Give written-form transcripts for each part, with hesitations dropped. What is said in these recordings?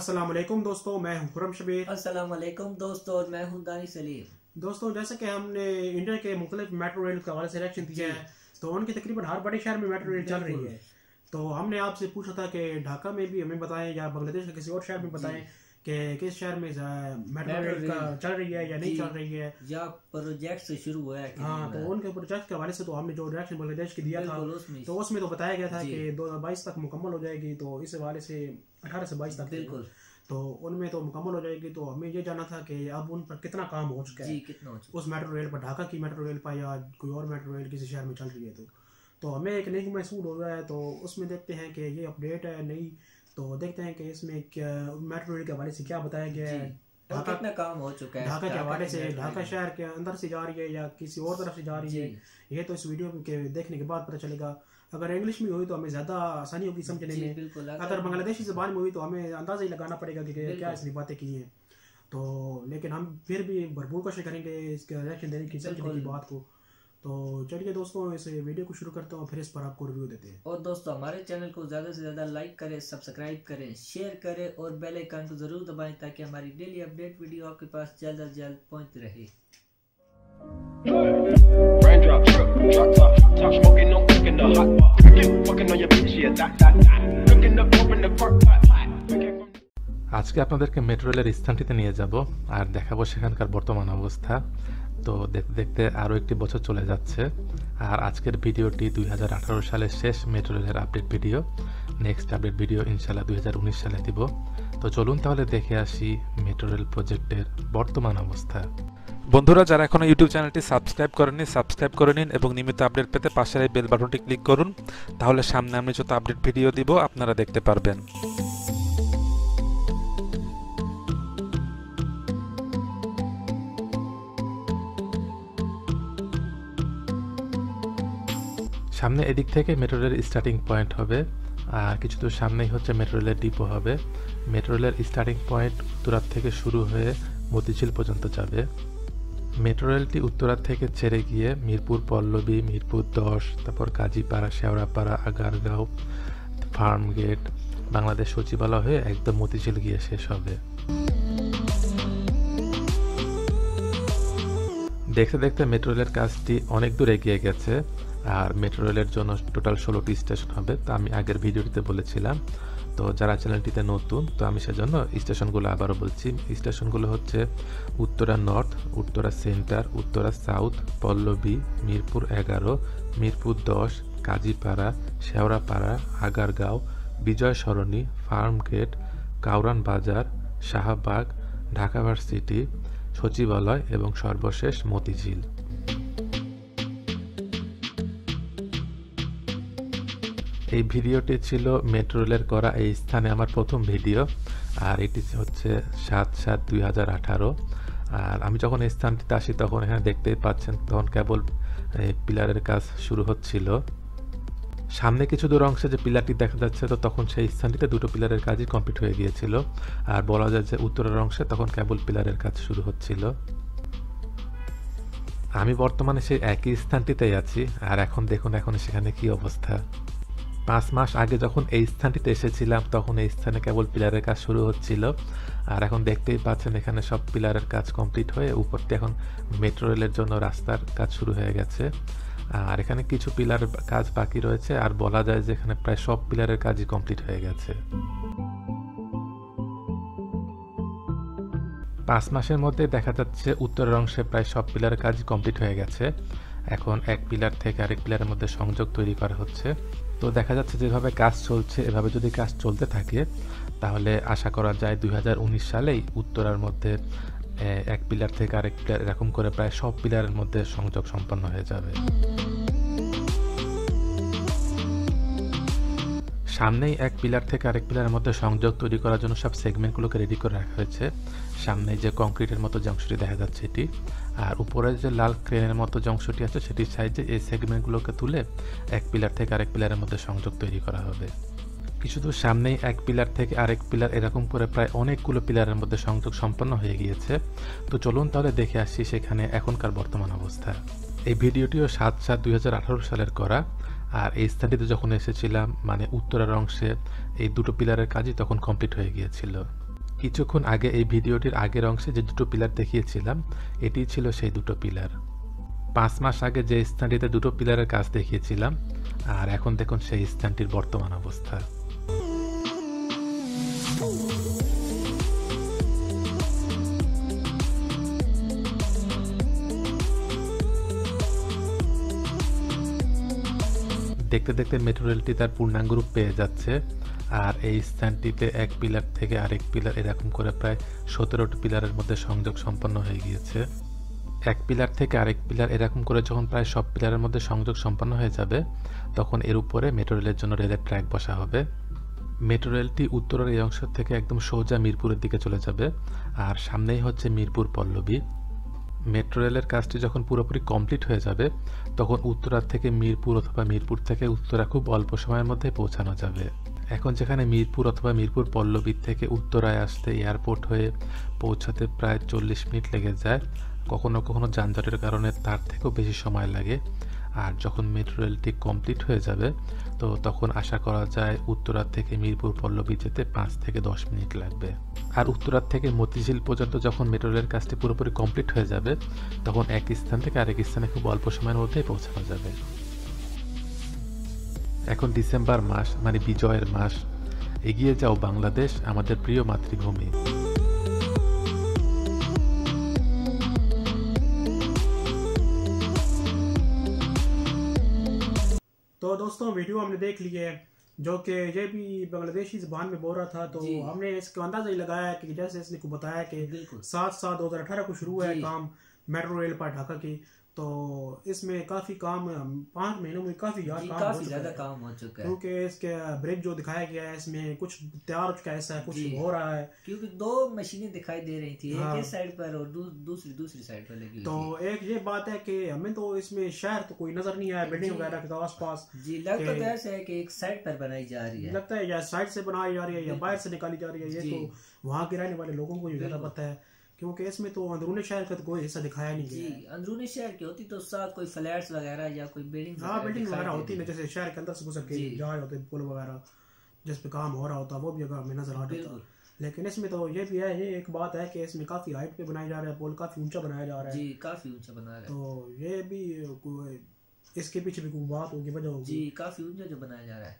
अस्सलाम वालेकुम दोस्तों, मैं हूं खुरम शबीर। अस्सलाम वालेकुम दोस्तों, और मैं हूं दानी सलीम। दोस्तों, जैसे कि हमने इंडिया के मुख्तलिफ मेट्रो रेल के हवाले से रिएक्शन दिया है, तो उनकी तकरीबन हर बड़े शहर में मेट्रो रेल चल रही है। तो हमने आपसे पूछा था कि ढाका में भी हमें बताएं या बांग्लादेश के किसी और शहर में बताएं कि किस शहर में मेट्रो रेल का चल रही है या नहीं चल रही है, या प्रोजेक्ट से शुरू हुआ है। हाँ, तो उनके प्रोजेक्ट के हवाले से तो हमने जो रिएक्शन बांग्लादेश की दिया था, तो उसमें तो बताया गया था कि 2022 तक मुकम्मल हो जाएगी। तो इस हवाले से 18 से 22 तक बिल्कुल, तो उनमें तो मुकम्मल हो जाएगी। तो हमें ये जानना था कि अब उन पर कितना काम हो चुका है, कितना हो चुका उस मेट्रो रेल पर, ढाका की मेट्रो रेल पर या कोई और मेट्रो रेल किसी शहर में चल रही है। तो हमें एक लिंक महसूस हो रहा है, तो उसमें देखते हैं कि ये अपडेट है नहीं। तो देखते हैं कि इसमें क्या मेट्रो रेल के हवाले से क्या बताया गया है, ढाका कितना काम हो चुका है, ढाका के हवाले से, ढाका शहर के अंदर से जा रही है या किसी और तरफ से जा रही है, ये तो इस वीडियो के देखने के बाद पता चलेगा। अगर इंग्लिश में हुई तो हमें ज़्यादा आसानी होगी समझने में, अगर बांग्लादेशी ज़बान में हुई तो हमें अंदाज़ा ही लगाना पड़ेगा कि क्या इसने बातें की हैं। तो लेकिन हम फिर भी भरपूर कोशिश करेंगे इसका रिएक्शन देने की, समझने की बात को। तो चलिए दोस्तों, इस वीडियो को शुरू करता हूँ, फिर इस पर आपको रिव्यू देते हैं। और दोस्तों, हमारे चैनल को ज़्यादा से ज़्यादा लाइक करें, सब्सक्राइब करें, शेयर करें और बेल आइकन को ज़रूर दबाएं ताकि हमारी डेली अपडेट वीडियो आपके पास जल्द से जल्द पहुँच रहे। আজকে আপনাদেরকে মেট্রো রেলের স্থানটিতে নিয়ে যাব আর দেখাবো সেখানকার বর্তমান অবস্থা। তো দেখতে দেখতে আরও একটি বছর চলে যাচ্ছে, আর আজকের ভিডিওটি 2018 সালের শেষ মেট্রো রেলের update video. Next update video ইনশাল্লাহ 2019 সালে দিব। তো চলুন তাহলে দেখে আসি মেট্রো রেল প্রজেক্টের বর্তমান অবস্থা। বন্ধুরা, যারা এখনো ইউটিউব চ্যানেলটি সাবস্ক্রাইব করেননি, সাবস্ক্রাইব করে নিন এবং নিয়মিত আপডেট পেতে পাশের এই বেল বাটনটি ক্লিক করুন। তাহলে সামনে আমি যত আপডেট ভিডিও দিব আপনারা দেখতে পারবেন। সামনে এদিক থেকে মেট্রো রেলের স্টার্টিং পয়েন্ট হবে, আর কিছু দূর সামনেই হচ্ছে মেট্রো রেলের ডিপো হবে। মেট্রো রেলের স্টার্টিং পয়েন্ট উত্তরার থেকে শুরু হয়ে মতিঝিল পর্যন্ত যাবে। মেট্রো রেলটি উত্তরার থেকে ছেড়ে গিয়ে মিরপুর পল্লবী, মিরপুর 10, তারপর কাজীপাড়া, শেওড়াপাড়া, আগারগাঁও, ফার্ম গেট, বাংলাদেশ সচিবালয় হয়ে একদম মতিঝিল গিয়ে শেষ হবে। দেখতে দেখতে মেট্রো রেলের কাজটি অনেক দূর এগিয়ে গেছে, আর মেট্রো রেলের জন্য টোটাল 16টি স্টেশন হবে, তা আমি আগের ভিডিওটিতে বলেছিলাম। তো যারা চ্যানেলটিতে নতুন, তো আমি সেজন্য স্টেশনগুলো আবারও বলছি। স্টেশনগুলো হচ্ছে Uttara North, Uttara Centre, Uttara South, Pallabi, Mirpur 11, Mirpur 10, Kazipara, Shewrapara, Agargaon, Bijoy Sarani, Farm Gate, Kawran Bazar, Shahbag, Dhaka varsity, সচিবালয় এবং সর্বশেষ মতিঝিল। এই ভিডিওটি ছিল মেট্রো রেলের করা এই স্থানে আমার প্রথম ভিডিও, আর এটি হচ্ছে 7/7/2018। আর আমি যখন এই স্থানটিতে আসি তখন এখানে দেখতেই পাচ্ছেন তখন কেবল পিলারের কাজ শুরু হচ্ছিল। সামনে কিছু দূর অংশে যে পিলারটি দেখা যাচ্ছে, তো তখন সেই স্থানটিতে দুটো পিলারের কাজই কমপ্লিট হয়ে গিয়েছিল, আর বলা যায় যে উত্তরের অংশে তখন কেবল পিলারের কাজ শুরু হচ্ছিল। আমি বর্তমানে সেই একই স্থানটিতেই আছি, আর এখন দেখুন এখন সেখানে কি অবস্থা। 5 মাস আগে যখন এই স্থানটিতে এসেছিলাম তখন এই স্থানে কেবল পিলারের কাজ শুরু হচ্ছিল, আর এখন দেখতেই পাচ্ছেন এখানে সব পিলারের কাজ কমপ্লিট হয়ে উপরতে এখন মেট্রো রেলের জন্য রাস্তার কাজ শুরু হয়ে গেছে। আর এখানে কিছু পিলারের কাজ বাকি রয়েছে, আর বলা যায় যে এখানে প্রায় সব পিলারের কাজই কমপ্লিট হয়ে গেছে। 5 মাসের মধ্যে দেখা যাচ্ছে উত্তরের অংশে প্রায় সব পিলারের কাজই কমপ্লিট হয়ে গেছে। এখন এক পিলার থেকে আরেক পিলারের মধ্যে সংযোগ তৈরি করা হচ্ছে। তো দেখা যাচ্ছে যেভাবে কাজ চলছে, এভাবে যদি কাজ চলতে থাকে তাহলে আশা করা যায় 2019 সালেই উত্তরার মধ্যে এক পিলার থেকে আরেক পিলার এরকম করে প্রায় সব পিলারের মধ্যে সংযোগ সম্পন্ন হয়ে যাবে। সামনেই এক পিলার থেকে আরেক পিলারের মধ্যে সংযোগ তৈরি করার জন্য সব সেগমেন্টগুলোকে রেডি করে রাখা হয়েছে। সামনে যে কংক্রিটের মতো যে অংশটি দেখা যাচ্ছে এটি, আর উপরে যে লাল ক্রেনের মতো যে অংশটি আছে সেটির সাইজে এই সেগমেন্টগুলোকে তুলে এক পিলার থেকে আরেক পিলারের মধ্যে সংযোগ তৈরি করা হবে। কিছু দূর সামনেই এক পিলার থেকে আরেক পিলার এরকম করে প্রায় অনেকগুলো পিলারের মধ্যে সংযোগ সম্পন্ন হয়ে গিয়েছে। তো চলুন তাহলে দেখে আসি সেখানে এখনকার বর্তমান অবস্থা। এই ভিডিওটিও 7/7/2018 সালের করা, আর এই স্থানটিতে যখন এসেছিলাম মানে উত্তরের অংশে এই দুটো পিলারের কাজই তখন কমপ্লিট হয়ে গিয়েছিল। কিছুক্ষণ আগে এই ভিডিওটির আগের অংশে যে দুটো পিলার দেখিয়েছিলাম এটি ছিল সেই দুটো পিলার। 5 মাস আগে যে স্থানটিতে দুটো পিলারের কাজ দেখিয়েছিলাম আর এখন দেখুন সেই স্থানটির বর্তমান অবস্থা। দেখতে দেখতে মেট্রো রেলটি তার পূর্ণাঙ্গ রূপ পেয়ে যাচ্ছে আর এই স্থানটিতে এক পিলার থেকে আরেক পিলার এরকম করে প্রায় 17টি পিলারের মধ্যে সংযোগ সম্পন্ন হয়ে গিয়েছে। এক পিলার থেকে আরেক পিলার এরকম করে যখন প্রায় সব পিলারের মধ্যে সংযোগ সম্পন্ন হয়ে যাবে তখন এর উপরে মেট্রো রেলের জন্য রেলের ট্র্যাক বসা হবে। মেট্রো রেলটি উত্তরের এই অংশ থেকে একদম সোজা মিরপুরের দিকে চলে যাবে আর সামনেই হচ্ছে মিরপুর পল্লবী। মেট্রো রেলের কাজটি যখন পুরোপুরি কমপ্লিট হয়ে যাবে তখন উত্তরা থেকে মিরপুর অথবা মিরপুর থেকে উত্তরা খুব অল্প সময়ের মধ্যে পৌঁছানো যাবে। এখন যেখানে মিরপুর অথবা মিরপুর পল্লবী থেকে উত্তরায় আসতে এয়ারপোর্ট হয়ে পৌঁছাতে প্রায় 40 মিনিট লেগে যায়, কখনো কখনো যানজটের কারণে তার থেকেও বেশি সময় লাগে। আর যখন মেট্রো রেলটি কমপ্লিট হয়ে যাবে তো তখন আশা করা যায় উত্তরা থেকে মিরপুর পল্লবী যেতে 5 থেকে 10 মিনিট লাগবে। আর উত্তরা থেকে মতিঝিল পর্যন্ত যখন মেট্রো রেলের কাজটি পুরোপুরি কমপ্লিট হয়ে যাবে তখন এক স্থান থেকে আরেক স্থানে খুব অল্প সময়ের মধ্যেই পৌঁছানো যাবে। এখন ডিসেম্বর মাস মানে বিজয়ের মাস। এগিয়ে যাও বাংলাদেশ, আমাদের প্রিয় মাতৃভূমি। तो दोस्तों वीडियो हमने देख ली है जो कि ये भी बांग्लादेशी ज़बान में बोल रहा था, तो हमने इसका अंदाजा ही लगाया कि जैसे इसने को बताया कि 7/7/2018 को शुरू है काम मेट्रो रेल पर ढाका की, तो इसमें काफी काम 5 महीनों में काफी ज्यादा काम हो चुका है क्योंकि इसके ब्रेक जो दिखाया गया है इसमें कुछ तैयार हो चुका है, ऐसा कुछ हो रहा है क्योंकि 2 मशीनें दिखाई दे रही थी, एक इस साइड पर और दूसरी साइड पर लगी। तो एक ये बात है कि हमें तो इसमें शहर तो कोई नजर नहीं आया बिल्डिंग वगैरह के आस पास जी, लगता तो ऐसा है कि एक साइड पर बनाई जा रही है, लगता है या साइड से बनाई जा रही है या बाहर से निकाली जा रही है। ये तो वहाँ के रहने वाले लोगों को ज्यादा पता है क्योंकि इसमें तो अंदरूनी शहर का तो कोई हिस्सा दिखाया नहीं गया है। अंदरूनी शहर की होती तो साथ कोई फ्लैट्स वगैरह या कोई बिल्डिंग वगैरह होती है, जैसे शहर के अंदर से गुजर के जहाँ होते पुल वगैरह जिस पे काम हो रहा होता वो भी जगह हमें नजर आता था। लेकिन इसमें तो ये भी है, ये एक बात है कि इसमें काफी हाइट पे बनाया जा रहा है, पुल काफी ऊंचा बनाया जा रहा है जी, काफी ऊंचा बना रहा है। तो ये भी इसके पीछे भी कोई बात होगी, वजह होगी जी, काफी ऊंचा जो बनाया जा रहा है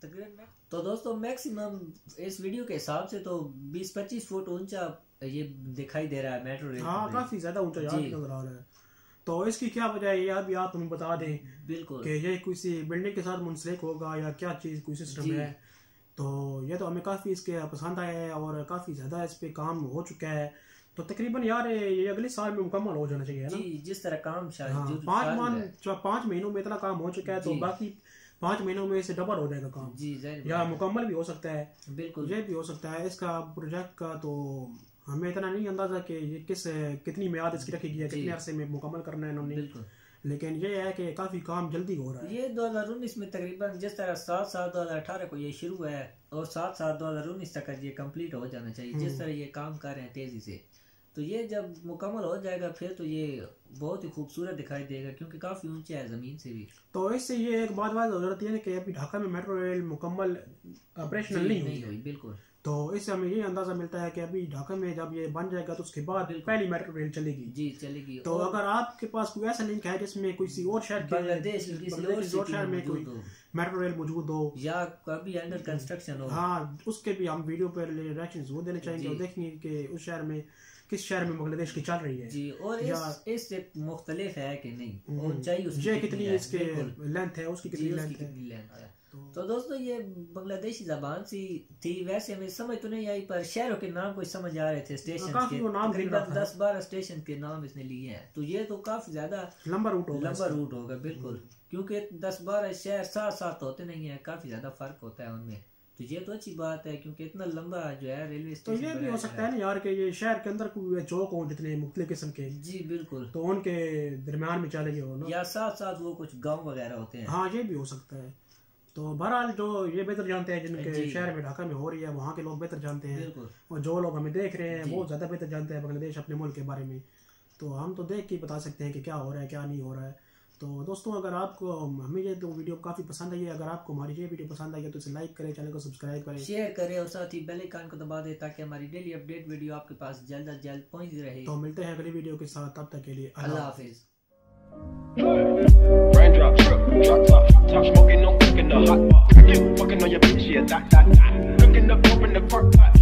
तकरीबन। तो दोस्तों मैक्सिमम इस वीडियो के हिसाब से तो 20-25 फुट ऊंचा ये दिखाई दे रहा है मेट्रो रेल। हाँ, काफी ज्यादा ऊंचा नजर आ रहा है। तो इसकी क्या वजह है ये भी आप हमें बता दें बिल्कुल कि ये किसी बिल्डिंग के साथ मुंसलिक होगा या क्या चीज कोई सिस्टम है। तो ये तो हमें काफी इसके पसंद आया है और काफी ज्यादा इस पे काम हो चुका है। तो तकरीबन यार ये अगले साल में मुकम्मल हो जाना चाहिए ना जी, जिस तरह काम 5 महीनों में इतना काम हो चुका है तो बाकी 5 महीनों में इसे डबल हो जाएगा काम जी, या मुकम्मल भी हो सकता है। बिल्कुल ये भी हो सकता है। इसका प्रोजेक्ट का तो हमें इतना नहीं अंदाजा कि ये कितनी मियाद इसकी रखी गई है, कितने अरसे में मुकम्मल करना है इन्होंने, लेकिन ये है कि काफी काम जल्दी हो रहा है। ये 2019 में तकरीबन जिस तरह 7/7/2018 को ये शुरू है और 7/7/2019 तक ये कंप्लीट हो जाना चाहिए। जिस तरह ये काम कर रहे हैं तेजी से, तो ये जब मुकम्मल हो जाएगा फिर तो ये बहुत ही खूबसूरत दिखाई देगा क्योंकि काफी ऊंचा है जमीन से भी। तो इससे ये एक बात हो जाती है कि अभी ढाका में मेट्रो रेल मुकम्मल ऑपरेशनल नहीं हुई बिल्कुल। तो इससे हमें ये अंदाजा मिलता है कि अभी ढाका में जब ये बन जाएगा तो उसके बाद पहली मेट्रो रेल चलेगी जी, चलेगी। तो अगर आपके पास कोई ऐसा लिंक है जिसमें किसी और शहर बांग्लादेश और शहर में कोई मेट्रो रेल मौजूद हो या कभी अंडर कंस्ट्रक्शन हो, हाँ, उसके भी हम वीडियो पर रिएक्शन जरूर देने चाहेंगे और देखेंगे कि उस शहर में किस शहर में बांग्लादेश की चल रही है जी, और इससे मुख्तलिफ है कि नहीं, ऊंचाई उसकी कितनी इसके लेंथ है, उसकी कितनी लेंथ है। तो दोस्तों ये बांग्लादेशी जबान सी थी, वैसे हमें समझ तो नहीं आई पर शहरों के नाम कोई समझ आ रहे थे, स्टेशन के तकरीबन 10-12 स्टेशन के नाम इसने लिए हैं। तो ये तो काफी ज्यादा लंबा रूट होगा बिल्कुल, क्योंकि 10-12 शहर साथ होते नहीं है, काफी ज्यादा फर्क होता है उनमें। तो ये तो अच्छी बात है क्योंकि इतना लंबा जो है रेलवे स्टेशन। तो ये भी हो सकता है ना यार कि ये शहर के अंदर कोई चौक हो जितने मुख्तलिफ किस्म के जी बिल्कुल, तो उनके दरमियान में चले हो ना, या साथ वो कुछ गाँव वगैरह होते हैं। हाँ, ये भी हो सकता है। तो बहरहाल जो ये बेहतर जानते हैं जिनके शहर में ढाका में हो रही है वहाँ के लोग बेहतर जानते हैं, और जो लोग हमें देख रहे हैं वो ज्यादा बेहतर जानते हैं बांग्लादेश अपने मुल्क के बारे में। तो हम तो देख के बता सकते हैं कि क्या हो रहा है क्या नहीं हो रहा है। तो दोस्तों अगर आपको हमें ये तो वीडियो काफ़ी पसंद आई है, अगर आपको हमारी ये वीडियो पसंद आई है तो इसे लाइक करें, चैनल को सब्सक्राइब करें, शेयर करें और साथ ही बेल आइकन को दबा दें ताकि हमारी डेली अपडेट वीडियो आपके पास जल्द से जल्द पहुंच रहे। तो मिलते हैं अगली वीडियो के साथ, तब तक के लिए अल्लाह हाफिज। Raindrop, drop top smoking, no cooking the hot pot. You fucking on your bitch, yeah, that. Cooking up, open the crock pot.